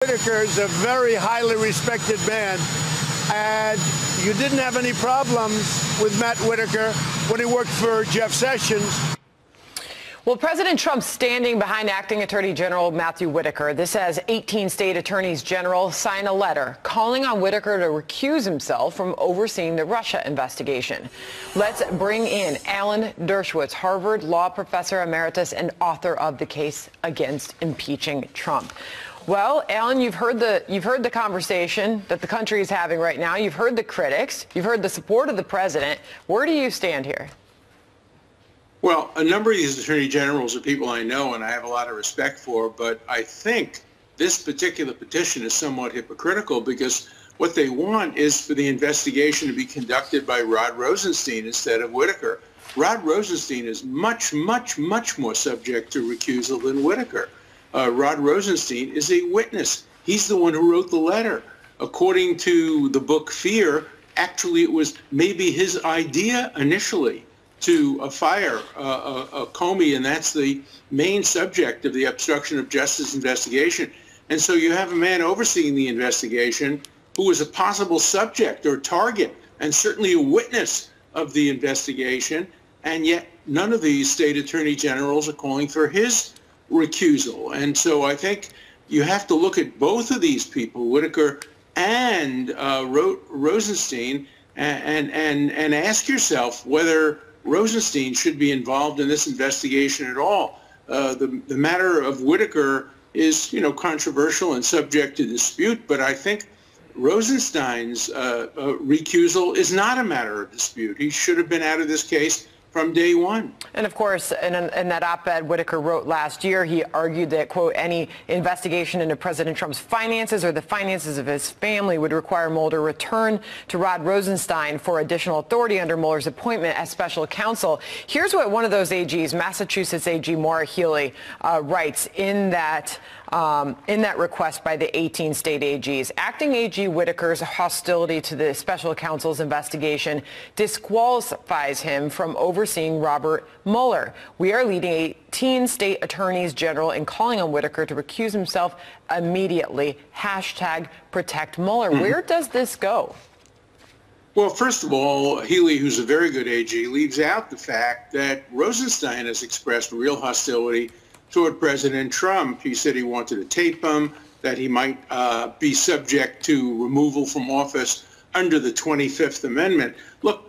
Whitaker is a very highly respected man, and you didn't have any problems with Matt Whitaker when he worked for Jeff Sessions. Well, President Trump's standing behind Acting Attorney General Matthew Whitaker. This has 18 state attorneys general sign a letter calling on Whitaker to recuse himself from overseeing the Russia investigation. Let's bring in Alan Dershowitz, Harvard law professor emeritus and author of The Case Against Impeaching Trump. Well, Alan, you've heard the conversation that the country is having right now. You've heard the critics. You've heard the support of the president. Where do you stand here? Well, a number of these attorney generals are people I know and I have a lot of respect for, but I think this particular petition is somewhat hypocritical because what they want is for the investigation to be conducted by Rod Rosenstein instead of Whitaker. Rod Rosenstein is much, much, much more subject to recusal than Whitaker. Rod Rosenstein is a witness. He's the one who wrote the letter. According to the book Fear, actually it was maybe his idea initially to fire Comey, and that's the main subject of the obstruction of justice investigation. And so you have a man overseeing the investigation who is a possible subject or target and certainly a witness of the investigation, and yet none of these state attorney generals are calling for his recusal. And so I think you have to look at both of these people, Whitaker and Rosenstein, and ask yourself whether Rosenstein should be involved in this investigation at all. The matter of Whitaker is, controversial and subject to dispute, but I think Rosenstein's recusal is not a matter of dispute. He should have been out of this case from day one. And of course, in that op-ed Whitaker wrote last year, he argued that, quote, any investigation into President Trump's finances or the finances of his family would require Mueller to return to Rod Rosenstein for additional authority under Mueller's appointment as special counsel. Here's what one of those AGs, Massachusetts AG Maura Healey, writes in that request by the 18 state AGs. Acting AG Whitaker's hostility to the special counsel's investigation disqualifies him from overseeing Robert Mueller. We are leading 18 state attorneys general in calling on Whitaker to recuse himself immediately. Hashtag protect Mueller. Where does this go? Well, first of all, Healy, who's a very good AG, leaves out the fact that Rosenstein has expressed real hostility toward President Trump. He said he wanted to tape him, that he might be subject to removal from office under the 25th Amendment. Look,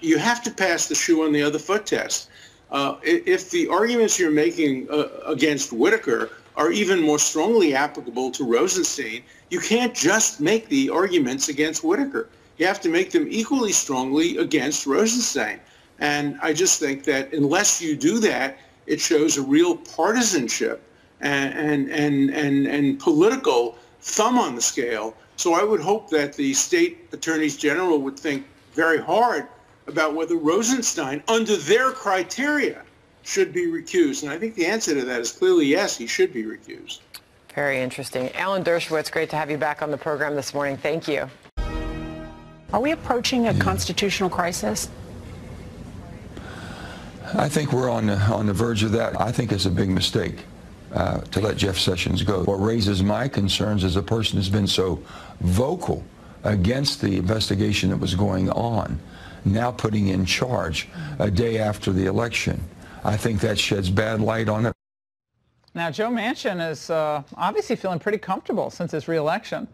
you have to pass the shoe on the other foot test. If the arguments you're making against Whitaker are even more strongly applicable to Rosenstein, you can't just make the arguments against Whitaker. You have to make them equally strongly against Rosenstein. And I just think that unless you do that, it shows a real partisanship and political thumb on the scale. So I would hope that the state attorneys general would think very hard about whether Rosenstein, under their criteria, should be recused. And I think the answer to that is clearly yes, he should be recused. Very interesting. Alan Dershowitz, great to have you back on the program this morning. Thank you. Are we approaching a constitutional crisis? I think we're on the verge of that. I think it's a big mistake to let Jeff Sessions go. What raises my concerns is a person who's been so vocal against the investigation that was going on, now putting in charge a day after the election. I think that sheds bad light on it. Now, Joe Manchin is obviously feeling pretty comfortable since his re-election.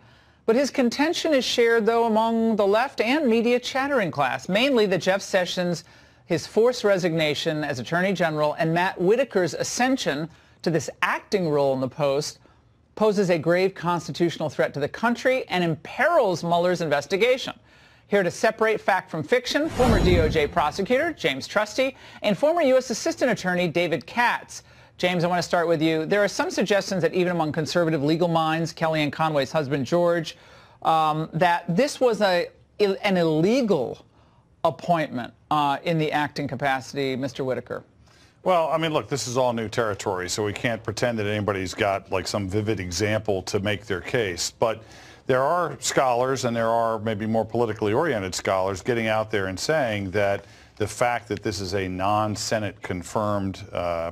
But his contention is shared, though, among the left and media chattering class, mainly that Jeff Sessions, his forced resignation as Attorney General, and Matt Whitaker's ascension to this acting role in the post poses a grave constitutional threat to the country and imperils Mueller's investigation. Here to separate fact from fiction, former DOJ prosecutor James Trusty and former U.S. Assistant Attorney David Katz. James, I want to start with you. There are some suggestions that even among conservative legal minds, Kellyanne Conway's husband George, that this was an illegal appointment in the acting capacity, Mr. Whitaker. Well, I mean, look, this is all new territory, so we can't pretend that anybody's got like some vivid example to make their case. But there are scholars, and there are maybe more politically oriented scholars, getting out there and saying that the fact that this is a non-Senate confirmed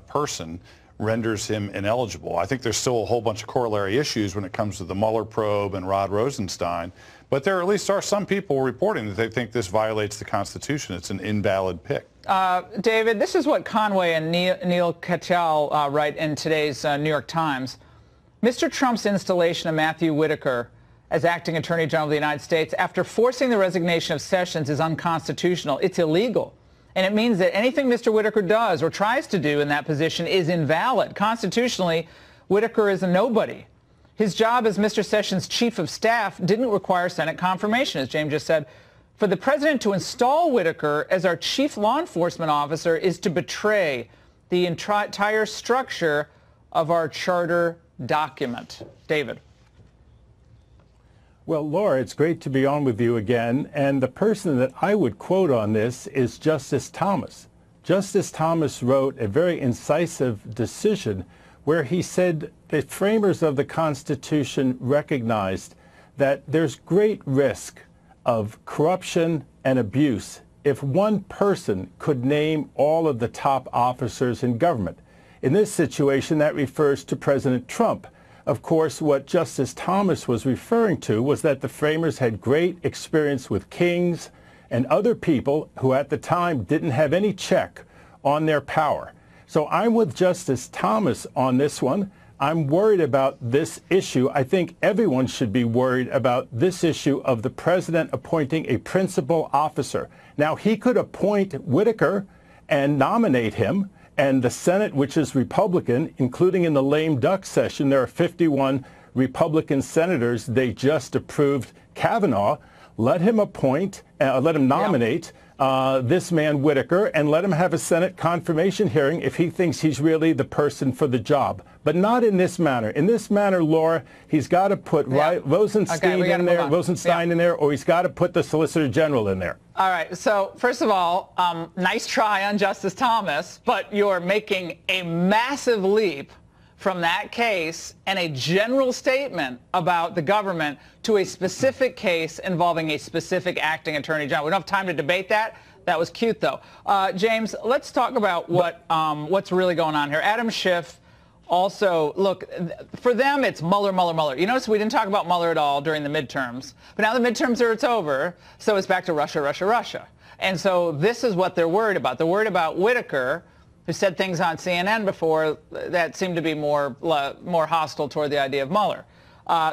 person renders him ineligible. I think there's still a whole bunch of corollary issues when it comes to the Mueller probe and Rod Rosenstein, but there at least are some people reporting that they think this violates the Constitution. It's an invalid pick. David, this is what Conway and Neil Katyal write in today's New York Times. Mr. Trump's installation of Matthew Whitaker as acting Attorney General of the United States after forcing the resignation of Sessions is unconstitutional. It's illegal. And it means that anything Mr. Whitaker does or tries to do in that position is invalid. Constitutionally, Whitaker is a nobody. His job as Mr. Sessions' chief of staff didn't require Senate confirmation, as James just said. For the president to install Whitaker as our chief law enforcement officer is to betray the entire structure of our charter document. David. Well, Laura, it's great to be on with you again. And the person that I would quote on this is Justice Thomas. Justice Thomas wrote a very incisive decision where he said the framers of the Constitution recognized that there's great risk of corruption and abuse if one person could name all of the top officers in government. In this situation, that refers to President Trump. Of course, what Justice Thomas was referring to was that the framers had great experience with kings and other people who at the time didn't have any check on their power. So I'm with Justice Thomas on this one. I'm worried about this issue. I think everyone should be worried about this issue of the president appointing a principal officer. Now, he could appoint Whitaker and nominate him. And the Senate, which is Republican, including in the lame duck session, there are 51 Republican senators. They just approved Kavanaugh. Let him appoint, let him nominate this man Whitaker, and let him have a Senate confirmation hearing if he thinks he's really the person for the job. But not in this manner. In this manner, Laura, he's got to put Rosenstein in there, or he's got to put the Solicitor General in there. All right. So first of all, nice try on Justice Thomas, but you're making a massive leap from that case and a general statement about the government to a specific case involving a specific acting attorney general. We don't have time to debate that. That was cute, though. James, let's talk about what's really going on here. Adam Schiff also, look, for them, it's Mueller, Mueller, Mueller. You notice we didn't talk about Mueller at all during the midterms. But now the midterms it's over, so it's back to Russia, Russia, Russia. And so this is what they're worried about. They're worried about Whitaker, who said things on CNN before that seemed to be more hostile toward the idea of Mueller.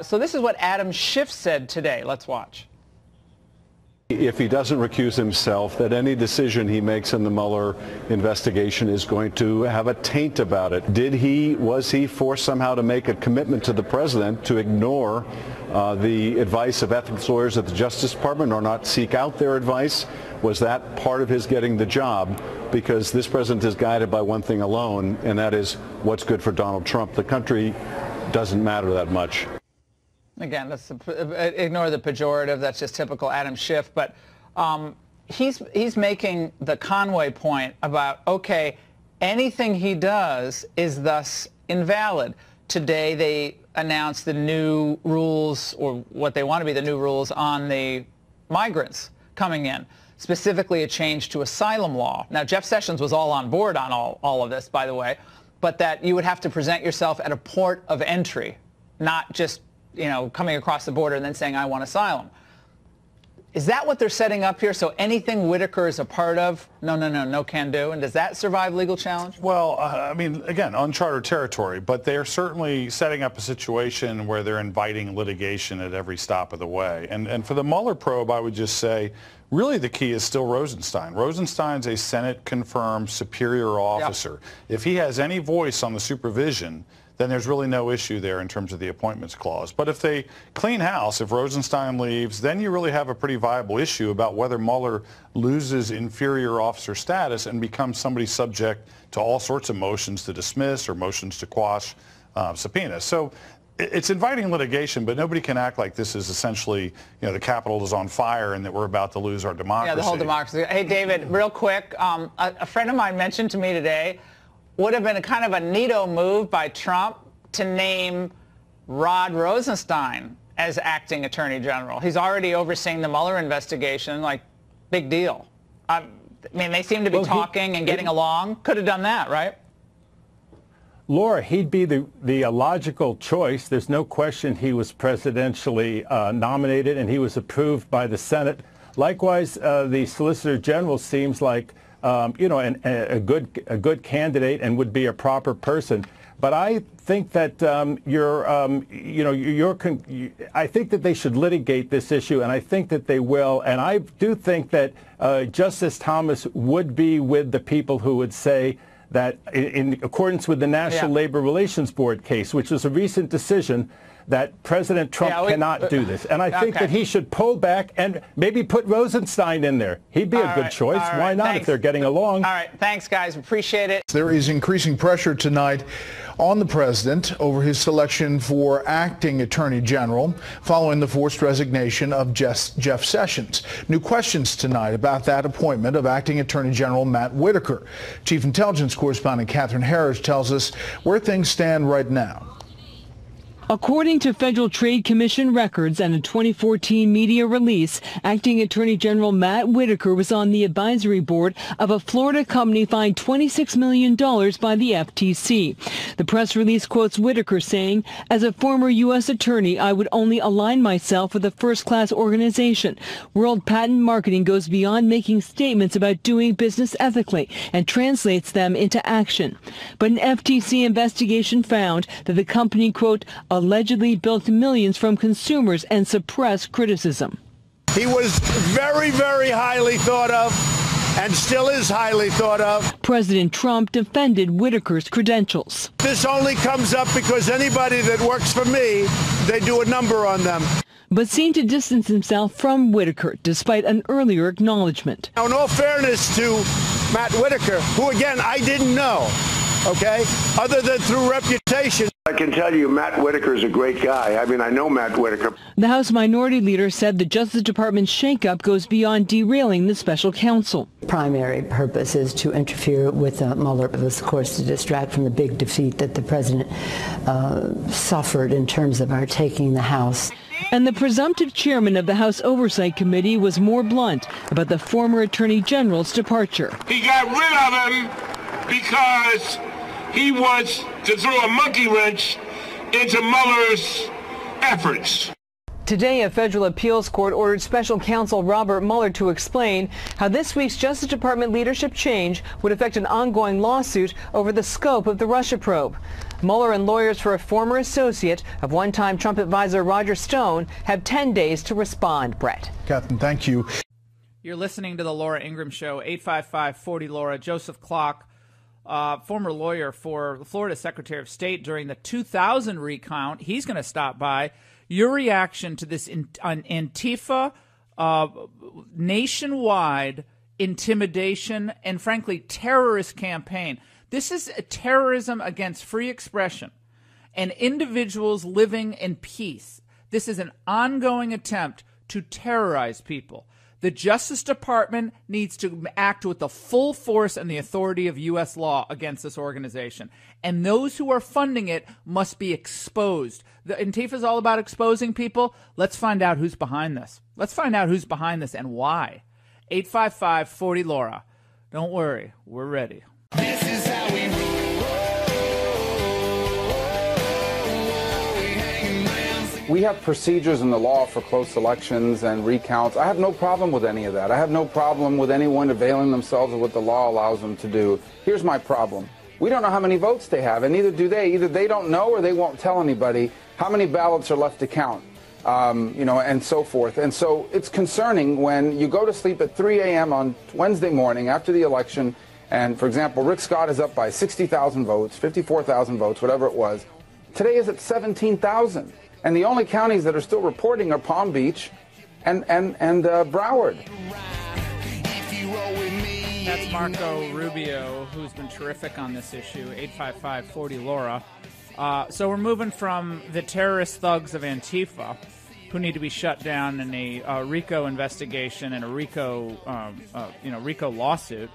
So this is what Adam Schiff said today. Let's watch. If he doesn't recuse himself, that any decision he makes in the Mueller investigation is going to have a taint about it. Was he forced somehow to make a commitment to the president to ignore the advice of ethics lawyers at the Justice Department or not seek out their advice? Was that part of his getting the job? Because this president is guided by one thing alone, and that is what's good for Donald Trump. The country doesn't matter that much. Again, ignore the pejorative. That's just typical Adam Schiff. But he's making the Conway point about, okay, anything he does is thus invalid. Today they announced the new rules, or what they want to be the new rules on the migrants coming in, specifically a change to asylum law. Now, Jeff Sessions was all on board on all of this, by the way, but that you would have to present yourself at a port of entry, not just coming across the border and then saying, I want asylum. Is that what they're setting up here? So anything Whitaker is a part of, no can do? And does that survive legal challenge? Well, I mean, again, uncharted territory, but they're certainly setting up a situation where they're inviting litigation at every stop of the way. And for the Mueller probe, I would just say, really the key is still Rosenstein. Rosenstein's a Senate-confirmed superior officer. Yep. If he has any voice on the supervision, then there's really no issue there in terms of the appointments clause. But if they clean house, if Rosenstein leaves, then you really have a pretty viable issue about whether Mueller loses inferior officer status and becomes somebody subject to all sorts of motions to dismiss or motions to quash subpoenas. So it's inviting litigation, but nobody can act like this is essentially, the Capitol is on fire and that we're about to lose our democracy. Yeah, the whole democracy. Hey, David, real quick, a friend of mine mentioned to me today would have been a kind of a neato move by Trump to name Rod Rosenstein as acting attorney general. He's already overseeing the Mueller investigation, like, big deal. I mean, they seem to be talking and getting along. Could have done that, right? Laura, he'd be the logical choice. There's no question he was presidentially nominated and he was approved by the Senate. Likewise, the Solicitor General seems like a good candidate and would be a proper person. But I think that I think that they should litigate this issue, and I think that they will. And I do think that Justice Thomas would be with the people who would say that, in accordance with the National Labor Relations Board case, which was a recent decision, that President Trump cannot do this. And I think that he should pull back and maybe put Rosenstein in there. He'd be a good choice. Why not, if they're getting along? All right. Thanks, guys. Appreciate it. There is increasing pressure tonight on the president over his selection for acting attorney general following the forced resignation of Jeff Sessions. New questions tonight about that appointment of acting attorney general Matt Whitaker. Chief Intelligence Correspondent Catherine Harris tells us where things stand right now. According to Federal Trade Commission records and a 2014 media release, Acting Attorney General Matt Whitaker was on the advisory board of a Florida company fined $26 million by the FTC. The press release quotes Whitaker saying, "As a former U.S. attorney, I would only align myself with a first-class organization. World Patent Marketing goes beyond making statements about doing business ethically and translates them into action." But an FTC investigation found that the company, quote, allegedly bilked millions from consumers and suppressed criticism. He was very, very highly thought of and still is highly thought of. President Trump defended Whitaker's credentials. This only comes up because anybody that works for me, they do a number on them. But seemed to distance himself from Whitaker despite an earlier acknowledgement. Now, in all fairness to Matt Whitaker, who again I didn't know, okay, other than through reputation. I can tell you Matt Whitaker is a great guy. I mean, I know Matt Whitaker. The House Minority Leader said the Justice Department's shakeup goes beyond derailing the special counsel. Primary purpose is to interfere with Mueller. It was, of course, to distract from the big defeat that the president suffered in terms of our taking the House. And the presumptive chairman of the House Oversight Committee was more blunt about the former Attorney General's departure. He got rid of him because he wants to throw a monkey wrench into Mueller's efforts. Today, a federal appeals court ordered special counsel Robert Mueller to explain how this week's Justice Department leadership change would affect an ongoing lawsuit over the scope of the Russia probe. Mueller and lawyers for a former associate of one-time Trump advisor Roger Stone have 10 days to respond. Brett. Catherine, thank you. You're listening to the Laura Ingraham Show, 855-40-LAURA. Joseph Clark, former lawyer for the Florida Secretary of State during the 2000 recount. He's going to stop by. Your reaction to this Antifa nationwide intimidation and, frankly, terrorist campaign. This is a terrorism against free expression and individuals living in peace. This is an ongoing attempt to terrorize people. The Justice Department needs to act with the full force and the authority of U.S. law against this organization. And those who are funding it must be exposed. The Antifa is all about exposing people. Let's find out who's behind this. Let's find out who's behind this and why. 855-40-LAURA. Don't worry, we're ready. This is how we roll. We have procedures in the law for close elections and recounts. I have no problem with any of that. I have no problem with anyone availing themselves of what the law allows them to do. Here's my problem. We don't know how many votes they have, and neither do they. Either they don't know or they won't tell anybody how many ballots are left to count, and so forth. And so it's concerning when you go to sleep at 3 a.m. on Wednesday morning after the election, and, for example, Rick Scott is up by 60,000 votes, 54,000 votes, whatever it was. Today is at 17,000. And the only counties that are still reporting are Palm Beach and Broward. That's Marco Rubio, who's been terrific on this issue, 855-40-LAURA. So we're moving from the terrorist thugs of Antifa, who need to be shut down in a RICO investigation and a RICO lawsuit.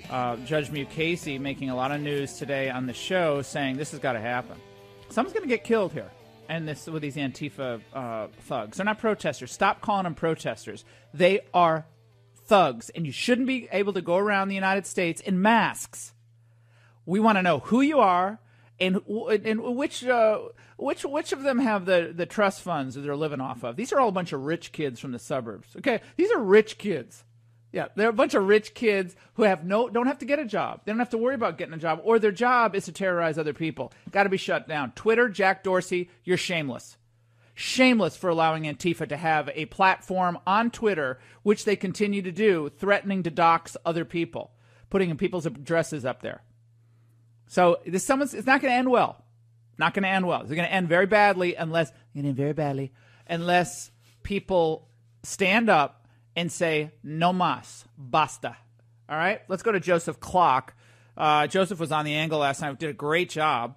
Judge Mukasey making a lot of news today on the show saying this has got to happen. Someone's going to get killed here. And this with these Antifa thugs. They're not protesters. Stop calling them protesters. They are thugs, and you shouldn't be able to go around the United States in masks. We want to know who you are And which of them have the trust funds that they're living off of? These are all a bunch of rich kids from the suburbs. Okay, these are rich kids. Yeah, they're a bunch of rich kids who don't have to get a job. They don't have to worry about getting a job, or their job is to terrorize other people. Got to be shut down. Twitter, Jack Dorsey, you're shameless. Shameless for allowing Antifa to have a platform on Twitter, which they continue to do, threatening to dox other people, putting in people's addresses up there. So it's not going to end well. Not going to end well. It's going to end very badly unless people stand up and say, no mas, basta. All right? Let's go to Joseph Clark. Joseph was on The Angle last night, did a great job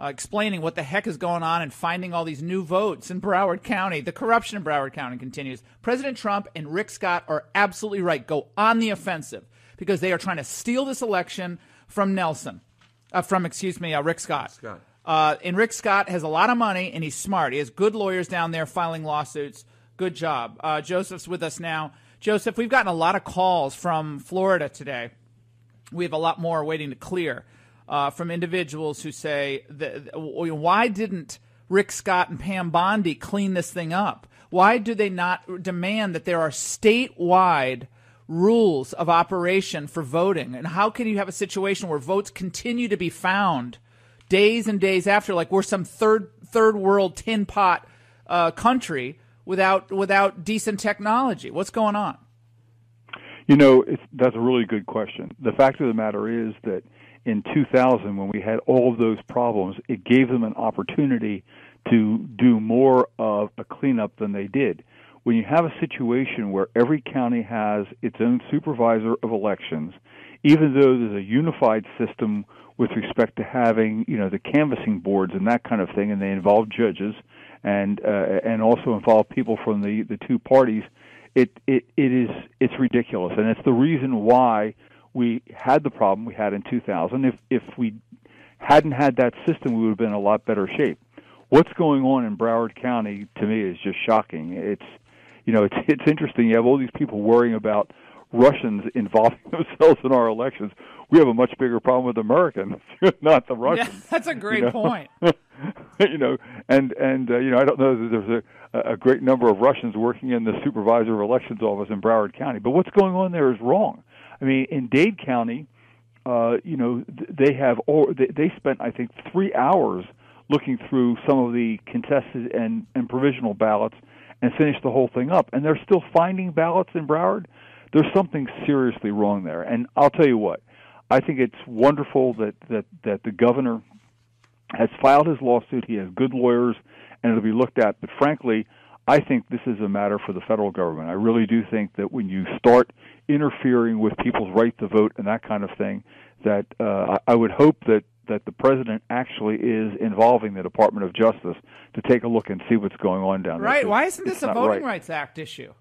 explaining what the heck is going on and finding all these new votes in Broward County. The corruption in Broward County continues. President Trump and Rick Scott are absolutely right. Go on the offensive because they are trying to steal this election from Rick Scott. And Rick Scott has a lot of money, and he's smart. He has good lawyers down there filing lawsuits. Good job. Joseph's with us now. Joseph, we've gotten a lot of calls from Florida today. We have a lot more waiting to clear from individuals who say, why didn't Rick Scott and Pam Bondi clean this thing up? Why do they not demand that there are statewide rules of operation for voting? And how can you have a situation where votes continue to be found days and days after, like we're some third world tin pot country without decent technology? What's going on? That's a really good question. The fact of the matter is that in 2000, when we had all of those problems, it gave them an opportunity to do more of a cleanup than they did. When you have a situation where every county has its own supervisor of elections, even though there's a unified system with respect to having, the canvassing boards and that kind of thing, and they involve judges and also involve people from the two parties, it's ridiculous, and it's the reason why we had the problem we had in 2000. If we hadn't had that system, we would have been in a lot better shape. What's going on in Broward County to me is just shocking. It's interesting. You have all these people worrying about Russians involving themselves in our elections. We have a much bigger problem with Americans, not the Russians. Yeah, that's a great point. I don't know that there's a great number of Russians working in the supervisor of elections office in Broward County, but what's going on there is wrong. I mean, in Dade County, they spent, I think, 3 hours looking through some of the contested and provisional ballots and finished the whole thing up, and they're still finding ballots in Broward. There's something seriously wrong there, and I'll tell you what. I think it's wonderful that the governor has filed his lawsuit. He has good lawyers, and it'll be looked at. But frankly, I think this is a matter for the federal government. I really do think that when you start interfering with people's right to vote and that kind of thing, that I would hope that the president actually is involving the Department of Justice to take a look and see what's going on down there. Right. Why isn't this a Voting Rights Act issue?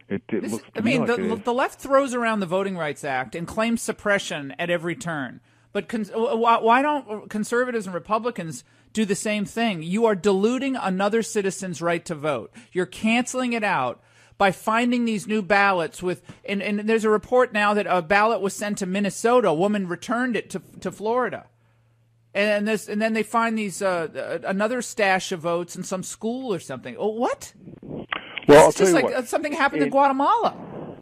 The left throws around the Voting Rights Act and claims suppression at every turn. But why don't conservatives and Republicans do the same thing? You are diluting another citizen's right to vote. You're canceling it out by finding these new ballots and there's a report now that a ballot was sent to Minnesota. A woman returned it to Florida. And then they find these another stash of votes in some school or something. Oh, what? Well, it's just like something happened in Guatemala.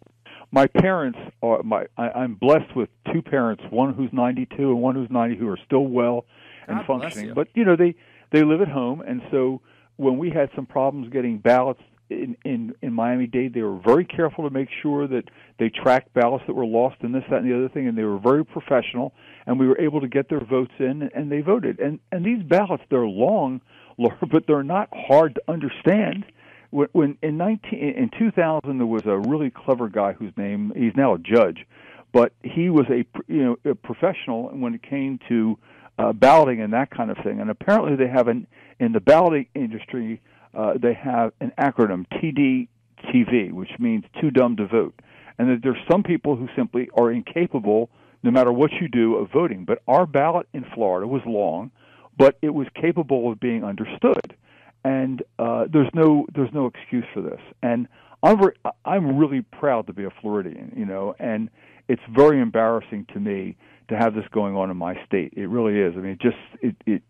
My parents I'm blessed with two parents, one who's 92 and one who's 90, who are still well and functioning. But they live at home, and so when we had some problems getting ballots in Miami-Dade, they were very careful to make sure that they tracked ballots that were lost and this, that, and the other thing, and they were very professional, and we were able to get their votes in, and they voted. And these ballots, they're long, but they're not hard to understand. When in 2000 there was a really clever guy whose name, he's now a judge, but he was a professional when it came to balloting and that kind of thing. And apparently they have in the balloting industry they have an acronym TDTV, which means too dumb to vote, and that there's some people who simply are incapable, no matter what you do, of voting. But our ballot in Florida was long, but it was capable of being understood. And there's no excuse for this. And I'm really proud to be a Floridian, and it's very embarrassing to me to have this going on in my state. It really is. I mean, it